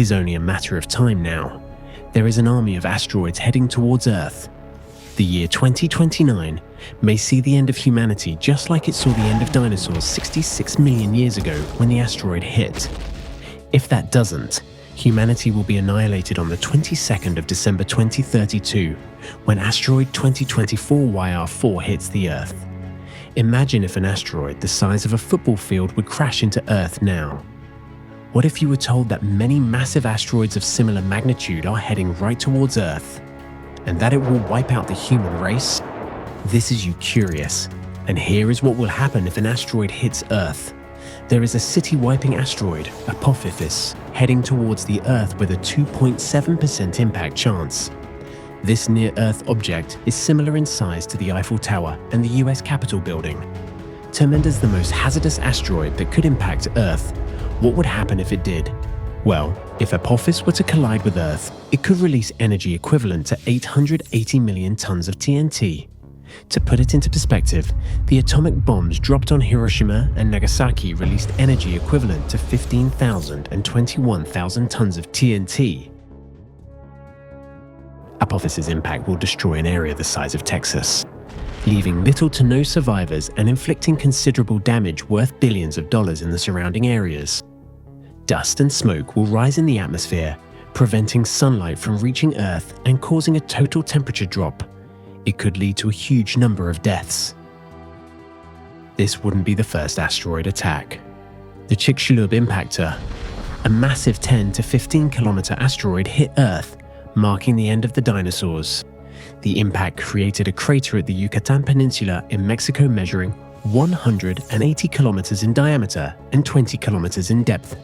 is only a matter of time now. There is an army of asteroids heading towards Earth. The year 2029 may see the end of humanity just like it saw the end of dinosaurs 66 million years ago when the asteroid hit. If that doesn't, humanity will be annihilated on the 22nd of December 2032 when asteroid 2024 YR4 hits the Earth. Imagine if an asteroid the size of a football field would crash into Earth now. What if you were told that many massive asteroids of similar magnitude are heading right towards Earth, and that it will wipe out the human race? This is YouCurious, and here is what will happen if an asteroid hits Earth. There is a city-wiping asteroid, Apophis, heading towards the Earth with a 2.7% impact chance. This near-Earth object is similar in size to the Eiffel Tower and the US Capitol building. Termed as the most hazardous asteroid that could impact Earth, what would happen if it did? Well, if Apophis were to collide with Earth, it could release energy equivalent to 880 million tons of TNT. To put it into perspective, the atomic bombs dropped on Hiroshima and Nagasaki released energy equivalent to 15,000 and 21,000 tons of TNT. Apophis's impact will destroy an area the size of Texas, leaving little to no survivors and inflicting considerable damage worth billions of dollars in the surrounding areas. Dust and smoke will rise in the atmosphere, preventing sunlight from reaching Earth and causing a total temperature drop. It could lead to a huge number of deaths. This wouldn't be the first asteroid attack. The Chicxulub impactor, a massive 10 to 15 kilometer asteroid, hit Earth, marking the end of the dinosaurs. The impact created a crater at the Yucatan Peninsula in Mexico measuring 180 kilometers in diameter and 20 kilometers in depth.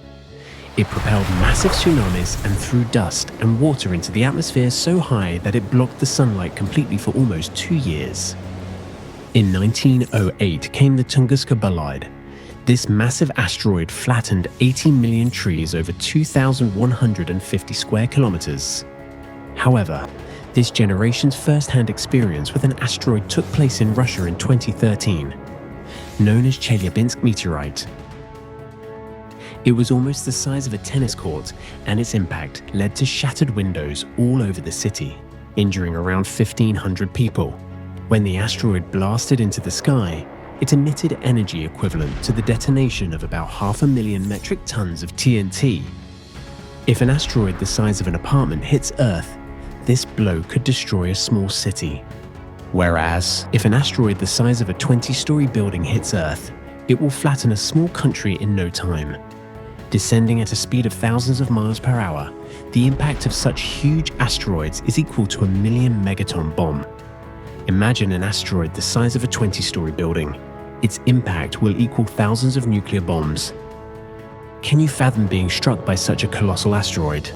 It propelled massive tsunamis and threw dust and water into the atmosphere so high that it blocked the sunlight completely for almost 2 years. In 1908 came the Tunguska bolide. This massive asteroid flattened 80 million trees over 2,150 square kilometers. However, this generation's first-hand experience with an asteroid took place in Russia in 2013, known as Chelyabinsk meteorite. It was almost the size of a tennis court, and its impact led to shattered windows all over the city, injuring around 1,500 people. When the asteroid blasted into the sky, it emitted energy equivalent to the detonation of about 500,000 metric tons of TNT. If an asteroid the size of an apartment hits Earth, this blow could destroy a small city. Whereas, if an asteroid the size of a 20-story building hits Earth, it will flatten a small country in no time. Descending at a speed of thousands of miles per hour, the impact of such huge asteroids is equal to a 1,000,000 megaton bomb. Imagine an asteroid the size of a 20-story building. Its impact will equal thousands of nuclear bombs. Can you fathom being struck by such a colossal asteroid?